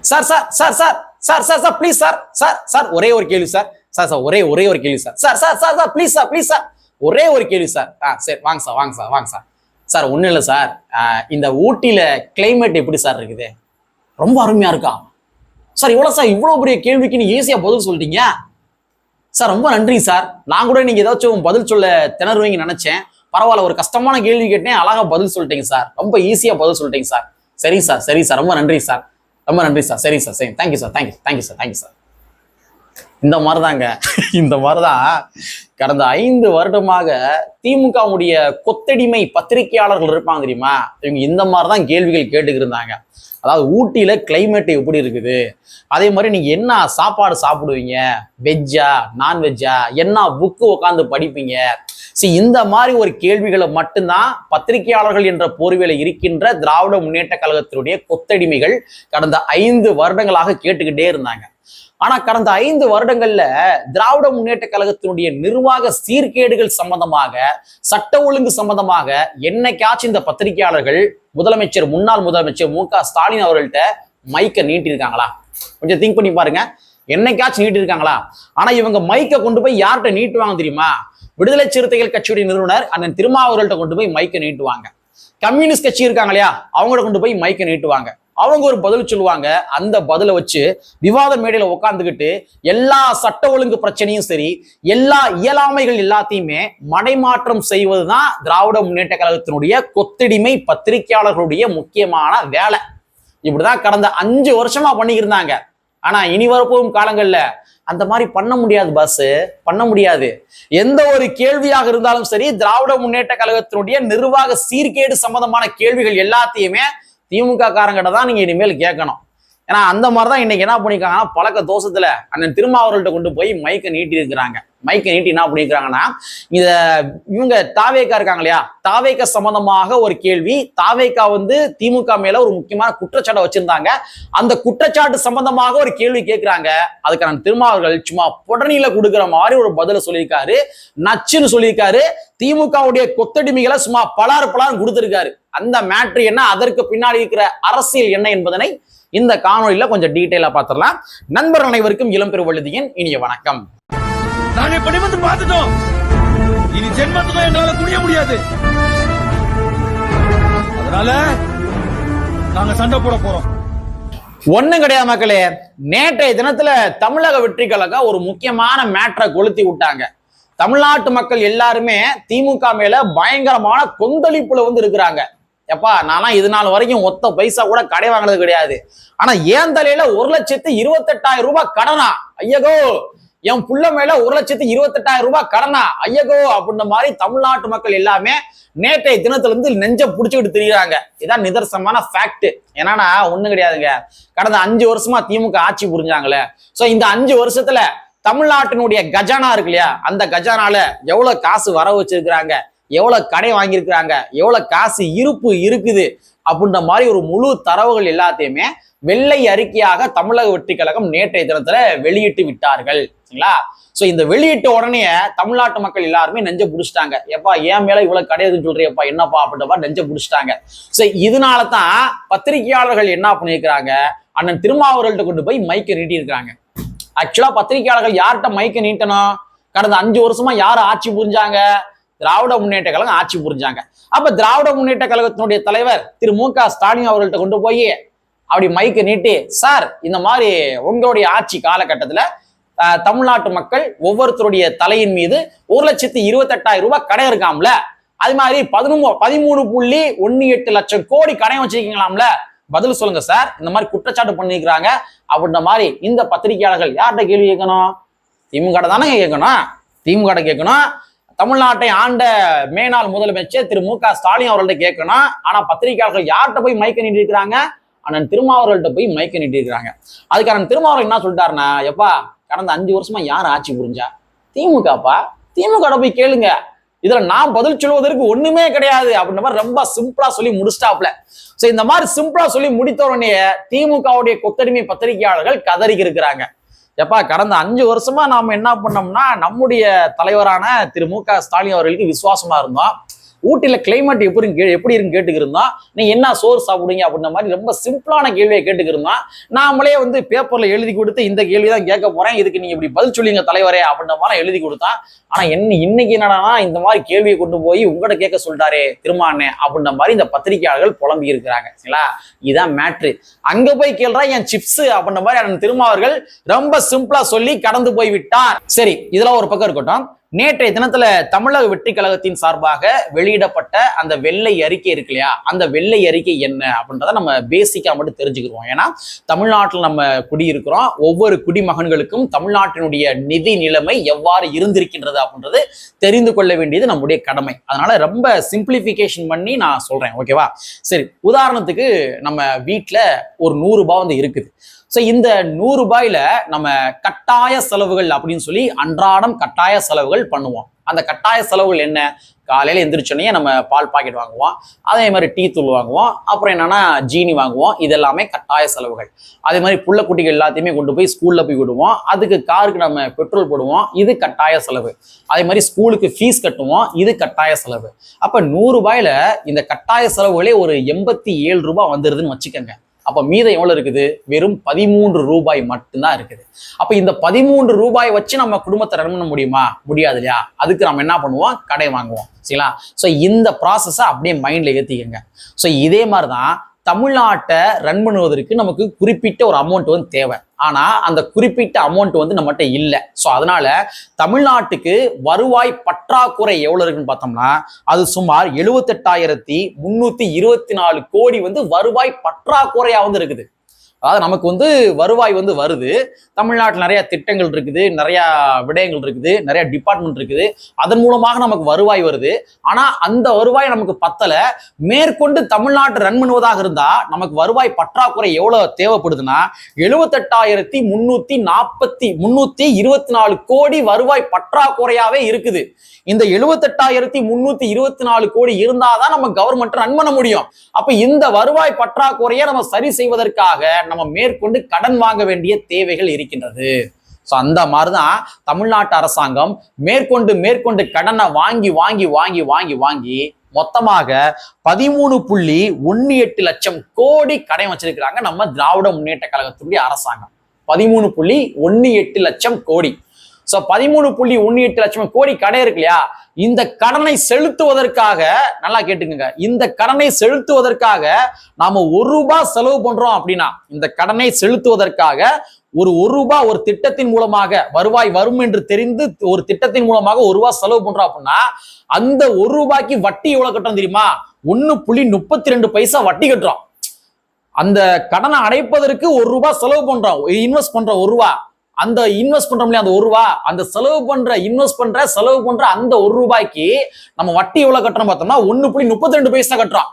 Sir sir sir sir sir sir sir please sir sir sir ஒரே ஒரு கேள்வி sir sir sir ஒரே ஒரே ஒரு கேள்வி sir sir sir sir sir please sir ஒரே ஒரு கேள்வி சார் சரி வாங்க சார் வாங்க சார் வாங்க சார் சார் ஒன்றும் இல்லை சார் இந்த ஊட்டியில கிளைமேட் எப்படி சார் இருக்குது? ரொம்ப அருமையா இருக்கா சார்? இவ்வளோ பெரிய கேள்விக்கு நீ ஈஸியா பதில் சொல்லிட்டீங்க சார், ரொம்ப நன்றி சார். நான் கூட நீங்க ஏதாச்சும் பதில் சொல்ல திணறுவீங்கன்னு நினைச்சேன். பரவாயில்ல, ஒரு கஷ்டமான கேள்வி கேட்டேன், அழகா பதில் சொல்லிட்டீங்க சார். ரொம்ப ஈஸியா பதில் சொல்லிட்டீங்க சார். சரி சார், சரி சார், ரொம்ப நன்றி சார், ரொம்ப நன்றி சார். சரி சார், சரி, thank you sir, thank you sir, thank you sir. இந்த மாதிரிதாங்க, இந்த மாதிரிதான் கடந்த 5 வருடமாக திமுகவுடைய கொத்தடிமை பத்திரிகையாளர்கள் இருப்பாங்க தெரியுமா, இவங்க இந்த மாதிரிதான் கேள்விகள் கேட்டுக்கிட்டு இருந்தாங்க. அதாவது ஊட்டியில கிளைமேட் எப்படி இருக்குது, அதே மாதிரி நீங்க என்ன சாப்பாடு சாப்பிடுவீங்க, வெஜ்ஜா நான்வெஜ்ஜா, என்ன புக்கு உட்காந்து படிப்பீங்க, இந்த மாதிரி ஒரு கேள்விகளை மட்டும்தான் பத்திரிகையாளர்கள் என்ற போர்வையில இருக்கின்ற திராவிட முன்னேற்ற கழகத்தினுடைய கொத்தடிமைகள் கடந்த 5 வருடங்களாக கேட்டுக்கிட்டே இருந்தாங்க. ஆனா கடந்த 5 வருடங்கள்ல திராவிட முன்னேற்ற கழகத்தினுடைய நிர்வாக சீர்கேடுகள் சம்பந்தமாக, சட்ட ஒழுங்கு சம்பந்தமாக என்னைக்காச்சும் இந்த பத்திரிகையாளர்கள் முன்னாள் முதலமைச்சர் மு.க. ஸ்டாலின் அவர்கள்ட்ட மைக்க நீட்டிருக்காங்களா? கொஞ்சம் திங்க் பண்ணி பாருங்க, என்னைக்காச்சும் நீட்டிருக்காங்களா? ஆனா இவங்க மைக்க கொண்டு போய் யார்கிட்ட நீட்டுவாங்க தெரியுமா? விடுதலை சிறுத்தைகள் கட்சியுடைய நிறுவனர் அண்ணன் திருமாவர்கள்ட்ட கொண்டு போய் மைக்க நீட்டுவாங்க. கம்யூனிஸ்ட் கட்சி இருக்காங்க இல்லையா, அவங்கள்ட்ட கொண்டு போய் மைக்க நீட்டுவாங்க. அவங்க ஒரு பதில் சொல்லுவாங்க. அந்த பதிலை வச்சு விவாத மேடையில உட்கார்ந்துகிட்டு எல்லா சட்ட ஒழுங்கு பிரச்சனையும் சரி, எல்லா இயலாமைகள் எல்லாத்தையுமே மடைமாற்றம் செய்வதுதான் திராவிட முன்னேற்ற கழகத்தினுடைய கொத்தடிமை பத்திரிகையாளர்களுடைய முக்கியமான வேலை. இப்படிதான் கடந்த 5 வருஷமா பண்ணியிருந்தாங்க. ஆனா இனி வரப்போகும் காலங்கள்ல அந்த மாதிரி பண்ண முடியாது பாஸ், பண்ண முடியாது. எந்த ஒரு கேள்வியாக இருந்தாலும் சரி, திராவிட முன்னேற்ற கழகத்தினுடைய நிர்வாக சீர்கேடு சம்பந்தமான கேள்விகள் எல்லாத்தையுமே திமுக காரங்கிட்ட தான் நீங்க இனிமேல் கேட்கணும். ஏன்னா அந்த மாதிரிதான் இன்னைக்கு என்ன பண்ணிருக்காங்கன்னா, பழக்க தோஷத்துல அண்ணன் திருமாவர்கள்ட்ட கொண்டு போய் மைக்க நீட்டி இருக்கிறாங்க. மைக்க நீட்டி என்ன பண்ணிருக்காங்கன்னா, இவங்க தாவேக்கா இருக்காங்க இல்லையா, தாவேக்கா சம்பந்தமாக ஒரு கேள்வி. தாவேக்கா திமுக மேல ஒரு முக்கியமான குற்றச்சாட்டை வச்சிருந்தாங்க. அந்த குற்றச்சாட்டு சம்பந்தமாக ஒரு கேள்வி கேட்கிறாங்க. அதுக்கு அண்ணன் திருமாவர்கள் சும்மா புடனில கொடுக்குற மாதிரி ஒரு பதில சொல்லியிருக்காரு. நச்சுன்னு சொல்லியிருக்காரு. திமுகவுடைய கொத்தடிமைகளை சும்மா பலாறு கொடுத்திருக்காரு. அந்த மேட்ரு என்ன, அதற்கு பின்னாடி இருக்கிற அரசியல் என்ன என்பதனை இந்த காணொலியில கொஞ்சம் டீடைலா பார்த்துடலாம். நண்பர்கள் அனைவருக்கும் இளம்பெரு வழுதியின் இனிய வணக்கம். நாங்க இப்படி பார்த்துட்டோம், இனி ஜென்மத்துக்கும் எங்களால குடிய முடியாது. அதனால நாங்க சண்டை போட போறோம். ஒண்ணும் கிடையாது மக்களே. நேற்றைய தினத்துல தமிழக வெற்றி கழகம் ஒரு முக்கியமான மேட்டரை கொளுத்தி விட்டாங்க. தமிழ்நாட்டு மக்கள் எல்லாருமே திமுக மேல பயங்கரமான கொந்தளிப்புல இருக்கிறாங்க. எப்பா, நானா இது நாள் வரைக்கும் ஒத்த பைசா கூட கடை வாங்கினது கிடையாது. ஆனா ஏன் தலையில 1,28,000 ரூபாய் கடனா, ஐயகோ, என் புள்ள மேல 1,28,000 ரூபாய் கடனா, ஐயகோ அப்படின்ற மாதிரி தமிழ்நாட்டு மக்கள் எல்லாமே நேற்றைய தினத்துல நெஞ்ச புடிச்சுக்கிட்டு திரிகிறாங்க. இதான் நிதர்சனமான ஃபேக்ட். என்னன்னா ஒண்ணும் கிடையாதுங்க. கடந்த 5 வருஷமா திமுக ஆட்சி புரிஞ்சாங்களே, சோ இந்த 5 வருஷத்துல தமிழ்நாட்டினுடைய கஜானா இருக்கு இல்லையா, அந்த கஜானால எவ்வளவு காசு வர வச்சிருக்கிறாங்க, எவ்வளவு கடை வாங்கியிருக்கிறாங்க, எவ்வளவு காசு இருப்பு இருக்குது அப்படின்ற மாதிரி ஒரு முழு தரவுகள் எல்லாத்தையுமே வெள்ளை அறிக்கையாக தமிழக வெற்றி கழகம் நேற்றைய தினத்துல வெளியிட்டு விட்டார்கள். சரிங்களா? சோ இந்த வெளியிட்ட உடனே தமிழ்நாட்டு மக்கள் எல்லாருமே நெஞ்ச புடிச்சிட்டாங்க. எப்பா, ஏன் மேல இவ்வளவு கிடையாதுன்னு சொல்றியப்பா, என்னப்பா அப்படின்ற மாதிரி நெஞ்ச புடிச்சிட்டாங்க. சோ இதனாலதான் பத்திரிகையாளர்கள் என்ன பண்ணிருக்கிறாங்க, அண்ணன் திருமாவர்கள்ட்ட கொண்டு போய் மைக்க நீட்டி இருக்கிறாங்க. ஆக்சுவலா பத்திரிகையாளர்கள் யார்கிட்ட மைக்க நீட்டணும்? கடந்த 5 வருஷமா யாரு ஆட்சி புரிஞ்சாங்க? திராவிட முன்னேற்ற கழகம் ஆட்சி புரிஞ்சாங்க. அப்ப திராவிட முன்னேற்ற கழகத்தினுடைய தலைவர் திரு மு.க. ஸ்டாலின் அவர்கள்ட்ட கொண்டு போய் அப்படி மைக்க நீட்டி, சார், இந்த மாதிரி உங்களுடைய ஆட்சி காலகட்டத்துல தமிழ்நாட்டு மக்கள் ஒவ்வொருத்தருடைய தலையின் மீது 1,28,000 ரூபாய் கடை இருக்காம்ல, அது மாதிரி 13.18 லட்சம் கோடி கடை வச்சிருக்கீங்களாம்ல, பதில் சொல்லுங்க சார், இந்த மாதிரி குற்றச்சாட்டு பண்ணிக்கிறாங்க அப்படின்ற மாதிரி இந்த பத்திரிகையாளர்கள் யார்கிட்ட கேள்வி கேட்கணும்? திமுக தானே கேட்கணும். திமுக கேட்கணும். தமிழ்நாட்டை ஆண்ட மேனாள் முதலமைச்சர் திரு மு.க. ஸ்டாலின் அவர்கள்ட்ட கேட்கணும். ஆனா பத்திரிகையாளர்கள் யார்கிட்ட போய் மைக்க நீட்டி இருக்கிறாங்க? அண்ணன் திருமாவர்கள்ட்ட போய் மைக்க நீட்டி இருக்கிறாங்க. அதுக்கு அண்ணன் திருமாவர்கள் என்ன சொல்லிட்டாருன்னா, எப்பா, கடந்த 5 வருஷமா யார் ஆட்சி புரிஞ்சா? திமுகப்பா. திமுக போய் கேளுங்க, இதுல நான் பதில் சொல்வதற்கு ஒண்ணுமே கிடையாது அப்படின்ற மாதிரி ரொம்ப சிம்பிளா சொல்லி முடிச்சிட்டாப்ல. சோ இந்த மாதிரி சிம்பிளா சொல்லி முடித்த உடனே திமுகவுடைய கொத்தடிமை பத்திரிகையாளர்கள் கதறி இருக்கிறாங்க. எப்பா, கடந்த 5 வருஷமா நாம என்ன பண்ணோம்னா, நம்முடைய தலைவரான திரு மு.க. ஸ்டாலின் அவர்களுக்கு விசுவாசமா இருந்தோம். ஊட்டியில கிளைமேட் எப்படி இருக்குன்னு கேட்டுக்கிருந்தோம். நீ என்ன சோறு சாப்பிடுங்க அப்படின்ற மாதிரி ரொம்ப சிம்பிளான கேள்வியை கேட்டுக்கிருந்தோம். நாமளே வந்து பேப்பர்ல எழுதி கொடுத்து இந்த கேள்விதான் கேட்க போறேன், இதுக்கு நீங்க இப்படி பதில் சொல்லுங்க தலைவரே அப்படின்ற மாதிரி எழுதி கொடுத்தான். ஆனா இன்னைக்கு என்னன்னா இந்த மாதிரி கேள்வியை கொண்டு போய் உங்கள்கிட்ட கேட்க சொல்லிட்டாரே திருமானே அப்படின்ற மாதிரி இந்த பத்திரிகையாளர்கள் புலம்பி இருக்கிறாங்க. சரிங்களா, இதான் மேட்ரு. அங்க போய் கேள்றா என் சிப்ஸ் அப்படின்ற மாதிரி அண்ணன் திருமாவர்கள் ரொம்ப சிம்பிளா சொல்லி கடந்து போய் விட்டார். சரி, இதெல்லாம் ஒரு பக்கம் இருக்கட்டும். நேற்றைய தினத்துல தமிழக வெற்றி கழகத்தின் சார்பாக வெளியிடப்பட்ட அந்த வெள்ளை அறிக்கை இருக்கு இல்லையா, அந்த வெள்ளை அறிக்கை என்ன அப்படின்றத நம்ம பேசிக்கா மட்டும் தெரிஞ்சுக்கிறோம். ஏன்னா தமிழ்நாட்டில் நம்ம குடியிருக்கிறோம். ஒவ்வொரு குடிமகன்களுக்கும் தமிழ்நாட்டினுடைய நிதி நிலைமை எவ்வாறு இருந்திருக்கின்றது அப்படின்றது தெரிந்து கொள்ள வேண்டியது நம்முடைய கடமை. அதனால ரொம்ப சிம்பிளிஃபிகேஷன் பண்ணி நான் சொல்றேன், ஓகேவா? சரி, உதாரணத்துக்கு நம்ம வீட்டுல ஒரு 100 ரூபாய் வந்து இருக்குது. ஸோ இந்த 100 ரூபாயில நம்ம கட்டாய செலவுகள் அப்படின்னு சொல்லி அன்றாடம் கட்டாய செலவுகள் பண்ணுவோம். அந்த கட்டாய செலவுகள் என்ன? காலையில எந்திரிச்சோடனே நம்ம பால் பாக்கெட் வாங்குவோம், அதே மாதிரி டீ தூள் வாங்குவோம், அப்புறம் என்னன்னா ஜீனி வாங்குவோம். இது எல்லாமே கட்டாய செலவுகள். அதே மாதிரி புள்ள குட்டிகள் எல்லாத்தையுமே கொண்டு போய் ஸ்கூல்ல போய் விடுவோம், அதுக்கு காருக்கு நம்ம பெட்ரோல் போடுவோம், இது கட்டாய செலவு. அதே மாதிரி ஸ்கூலுக்கு ஃபீஸ் கட்டுவோம், இது கட்டாய செலவு. அப்ப 100 ரூபாயில இந்த கட்டாய செலவுகளே ஒரு 87 ரூபாய் வந்துருதுன்னு வச்சுக்கோங்க. அப்ப மீதம் எவ்வளவு இருக்குது? வெறும் 13 ரூபாய் மட்டும்தான் இருக்குது. அப்ப இந்த 13 ரூபாய் வச்சு நம்ம குடும்பத்தை ரன் பண்ண முடியுமா? முடியாது இல்லையா? அதுக்கு நம்ம என்ன பண்ணுவோம்? கடை வாங்குவோம். சரிங்களா? ஸோ இந்த ப்ராசஸை அப்படியே மைண்ட்ல ஏத்திக்கங்க. ஸோ இதே மாதிரிதான் தமிழ்நாட்டை ரன் பண்ணுவதற்கு நமக்கு குறிப்பிட்ட ஒரு அமௌண்ட் வந்து தேவை. ஆனா அந்த குறிப்பிட்ட அமௌண்ட் வந்து நம்மகிட்ட இல்லை. ஸோ அதனால தமிழ்நாட்டுக்கு வருவாய் பற்றாக்குறை எவ்வளவு இருக்குன்னு பார்த்தோம்னா அது சுமார் 78,324 கோடி வந்து வருவாய் பற்றாக்குறையா வந்து இருக்குது. அதாவது நமக்கு வந்து வருவாய் வந்து வருது. தமிழ்நாட்டில் நிறைய திட்டங்கள் இருக்குது, நிறைய விடயங்கள் இருக்குது, நிறைய டிபார்ட்மெண்ட் இருக்குது, அதன் மூலமாக நமக்கு வருவாய் வருது. ஆனா அந்த வருவாய் நமக்கு பத்தல. மேற்கொண்டு தமிழ்நாட்டை ரன் பண்ணுவதாக இருந்தா நமக்கு வருவாய் பற்றாக்குறை எவ்வளவு தேவைப்படுதுன்னா 78,324 கோடி வருவாய் பற்றாக்குறையாவே இருக்குது. இந்த 78,324 கோடி இருந்தாதான் நம்ம கவர்மெண்ட் ரன் பண்ண முடியும். அப்ப இந்த வருவாய் பற்றாக்குறையை நம்ம சரி செய்வதற்காக நம்ம மேற்கொண்டு கடன் வாங்க வேண்டிய தேவைகள் இருக்கின்றது. ஸோ அந்த மாதிரிதான் தமிழ்நாட்டு அரசாங்கம் மேற்கொண்டு கடனை வாங்கி வாங்கி வாங்கி வாங்கி வாங்கி மொத்தமாக 13.18 லட்சம் கோடி கடன் வச்சிருக்கிறாங்க நம்ம திராவிட முன்னேற்ற கழகத்துடைய அரசாங்கம். 13.18 லட்சம் கோடி. ஸோ 13.18 லட்சம் கோடி கடன் இருக்கு இல்லையா, இந்த கடனை செலுத்துவதற்காக நல்லா கேட்டுக்கங்க, இந்த கடனை செலுத்துவதற்காக நாம 1 ரூபாய் செலவு பண்றோம் அப்படின்னா, இந்த கடனை செலுத்துவதற்காக ஒரு ரூபாய் ஒரு திட்டத்தின் மூலமாக வருவாய் வரும் என்று தெரிந்து ஒரு திட்டத்தின் மூலமாக 1 ரூபாய் செலவு பண்றோம் அப்படின்னா அந்த 1 ரூபாய்க்கு வட்டி எவ்வளவு கட்டுறோம் தெரியுமா? 1.32 வட்டி கட்டுறோம். அந்த கடனை அடைப்பதற்கு 1 ரூபாய் செலவு பண்றோம், இன்வெஸ்ட் பண்றோம் 1 ரூபாய். அந்த இன்வெஸ்ட் பண்றோம் இல்லையா, அந்த 1 ரூபாய், அந்த செலவு பண்ற அந்த 1 ரூபாய்க்கு நம்ம வட்டி எவ்வளவு கட்டுறோம் பார்த்தோம்னா 1.32 கட்டுறோம்.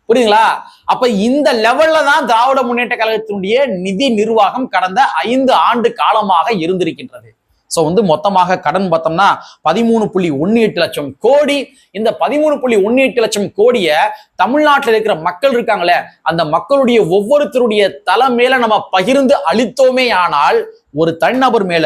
புரியுதுங்களா? அப்ப இந்த லெவல்ல தான் திராவிட முன்னேற்ற கழகத்தினுடைய நிதி நிர்வாகம் கடந்த 5 ஆண்டு காலமாக இருந்திருக்கின்றது. சோ வந்து மொத்தமாக கடன் பார்த்தோம்னா 13.18 லட்சம் கோடி. இந்த 13.18 லட்சம் கோடிய தமிழ்நாட்டில் இருக்கிற மக்கள் இருக்காங்களே, அந்த மக்களுடைய ஒவ்வொருத்தருடைய தலை மேல நம்ம பகிர்ந்து அளித்தோமே ஆனால் ஒரு தனிநபர் மேல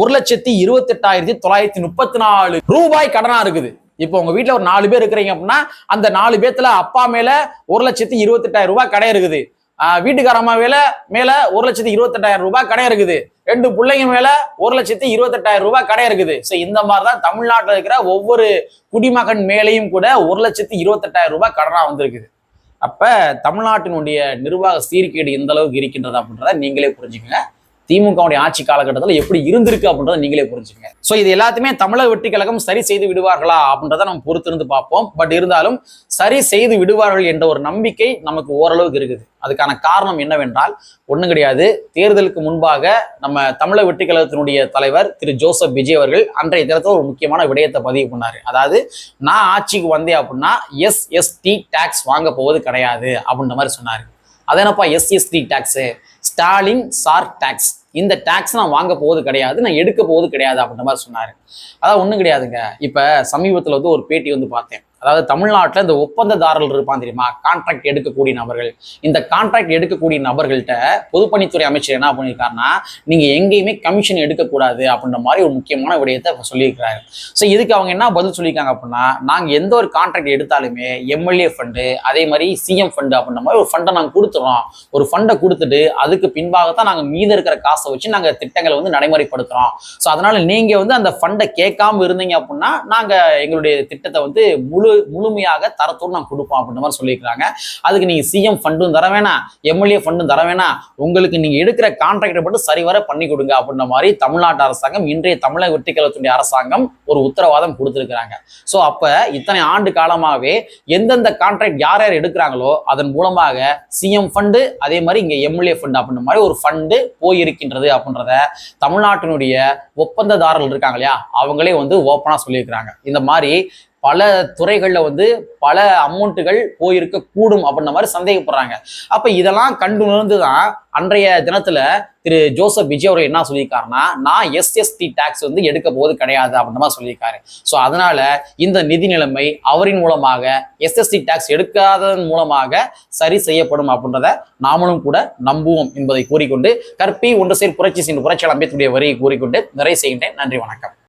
1,28,934 ரூபாய் கடனா இருக்குது. இப்போ உங்க வீட்டுல ஒரு 4 பேர் இருக்கிறீங்க அப்படின்னா அந்த 4 பேர்த்துல அப்பா மேல 1,28,000 ரூபாய் கடை இருக்குது, வீட்டுக்காரம்மா மேல 1,28,000 ரூபாய் கடை இருக்குது, 2 பிள்ளைங்க மேல 1,28,000 ரூபாய் கடை இருக்குது. சோ இந்த மாதிரிதான் தமிழ்நாட்டில் இருக்கிற ஒவ்வொரு குடிமகன் மேலையும் கூட 1,28,000 ரூபாய் கடனா வந்திருக்குது. அப்ப தமிழ்நாட்டினுடைய நிர்வாக சீர்கேடு எந்த அளவுக்கு இருக்கின்றது அப்படின்றத நீங்களே புரிஞ்சுக்கங்க. திமுகவுடைய ஆட்சி காலகட்டத்தில் எப்படி இருந்திருக்கு அப்படின்றத நீங்களே புரிஞ்சுங்க. ஸோ இது எல்லாத்தையுமே தமிழக வெற்றி கழகம் சரி செய்து விடுவார்களா அப்படின்றத நம்ம பொறுத்திருந்து பார்ப்போம். பட் இருந்தாலும் சரி செய்து விடுவார்கள் என்ற ஒரு நம்பிக்கை நமக்கு ஓரளவுக்கு இருக்குது. அதுக்கான காரணம் என்னவென்றால் ஒன்றும் கிடையாது. தேர்தலுக்கு முன்பாக நம்ம தமிழக வெற்றி கழகத்தினுடைய தலைவர் திரு ஜோசப் விஜய் அவர்கள் அன்றைய தினத்தில் ஒரு முக்கியமான விடயத்தை பதிவு பண்ணாரு. அதாவது நான் ஆட்சிக்கு வந்தேன் அப்படின்னா SST டாக்ஸ் வாங்க போவது கிடையாது அப்படின்ற மாதிரி சொன்னாரு. அது என்னப்பா SST tax? Stalin sir tax. இந்த டாக்ஸ் நான் வாங்க போவது கிடையாது, நான் எடுக்க போவது கிடையாது அப்படின்ற மாதிரி சொன்னாரு. அதான் ஒன்றும் கிடையாதுங்க. இப்போ சமீபத்தில் வந்து ஒரு பேட்டி வந்து பார்த்தேன். அதாவது தமிழ்நாட்டில் இந்த ஒப்பந்ததாரர்கள் இருப்பான் தெரியுமா, கான்ட்ராக்ட் எடுக்கக்கூடிய நபர்கள். இந்த கான்ட்ராக்ட் எடுக்கக்கூடிய நபர்கள்ட்ட பொதுப்பணித்துறை அமைச்சர் என்ன பண்ணியிருக்காருன்னா, நீங்க எங்கேயுமே கமிஷன் எடுக்கக்கூடாது அப்படின்ற மாதிரி ஒரு முக்கியமான விடயத்தை சொல்லியிருக்கிறாரு. ஸோ இதுக்கு அவங்க என்ன பதில் சொல்லியிருக்காங்க அப்படின்னா, நாங்க எந்த ஒரு கான்ட்ராக்ட் எடுத்தாலுமே எம்எல்ஏ ஃபண்டு, அதே மாதிரி சிஎம் ஃபண்டு அப்படின்ற மாதிரி ஒரு ஃபண்டை நாங்கள் கொடுத்துறோம். ஒரு ஃபண்டை கொடுத்துட்டு அதுக்கு பின்பாகத்தான் நாங்கள் மீத இருக்கிற காசை வச்சு நாங்கள் திட்டங்களை வந்து நடைமுறைப்படுத்துறோம். ஸோ அதனால நீங்க வந்து அந்த ஃபண்டை கேட்காம இருந்தீங்க அப்படின்னா நாங்க எங்களுடைய திட்டத்தை வந்து முழுமையாக தரத்தோடு நாங்கள் கொடுப்போம் அப்படின்ற மாதிரி சொல்லியிருக்காங்க. அதுக்கு நீங்க சிஎம் ஃபண்டும் தர வேணாம், எம்எல்ஏ ஃபண்டும் தர வேணாம், உங்களுக்கு நீங்க எடுக்கிற கான்ட்ராக்டை மட்டும் சரிவர பண்ணி கொடுங்க அப்படின்ற மாதிரி தமிழ்நாட்டு அரசாங்கம், இன்றைய தமிழக வெற்றிக்கழகத்துடைய அரசாங்கம் ஒரு உத்தரவாதம் கொடுத்திருக்கிறாங்க. ஸோ அப்ப இத்தனை ஆண்டு காலமாகவே எந்தெந்த கான்ட்ராக்ட் யார் யார் எடுக்கிறாங்களோ அதன் மூலமாக சிஎம் ஃபண்டு, அதே மாதிரி இங்க எம்எல்ஏ ஃபண்டு அப்படின்ற மாதிரி ஒரு ஃபண்டு போயிருக்கின்றது அப்படின்றத தமிழ்நாட்டினுடைய ஒப்பந்ததாரர்கள் இருக்காங்க இல்லையா, அவங்களே வந்து ஓப்பனா சொல்லியிருக்கிறாங்க. இந்த மாதிரி பல துறைகள்ல வந்து பல அமௌண்ட்டுகள் போயிருக்க கூடும் அப்படின்ற மாதிரி சந்தேகப்படுறாங்க. அப்ப இதெல்லாம் கண்டு உணர்ந்துதான் அன்றைய தினத்துல திரு ஜோசப் விஜய் அவர்கள் என்ன சொல்லியிருக்காருன்னா, நான் எஸ்எஸ்டி டாக்ஸ் வந்து எடுக்க போது கிடையாது அப்படின்ற மாதிரி சொல்லியிருக்காரு. ஸோ அதனால இந்த நிதி நிலைமை அவரின் மூலமாக எஸ்எஸ்டி டாக்ஸ் எடுக்காததன் மூலமாக சரி செய்யப்படும் அப்படின்றத நாமளும் கூட நம்புவோம் என்பதை கூறிக்கொண்டு, கற்பி ஒன்று சேர் புரட்சி சென்று புரட்சியாளர் அம்பேத்கருடைய வரியை கூறிக்கொண்டு நிறைவு செய்கின்றேன். நன்றி, வணக்கம்.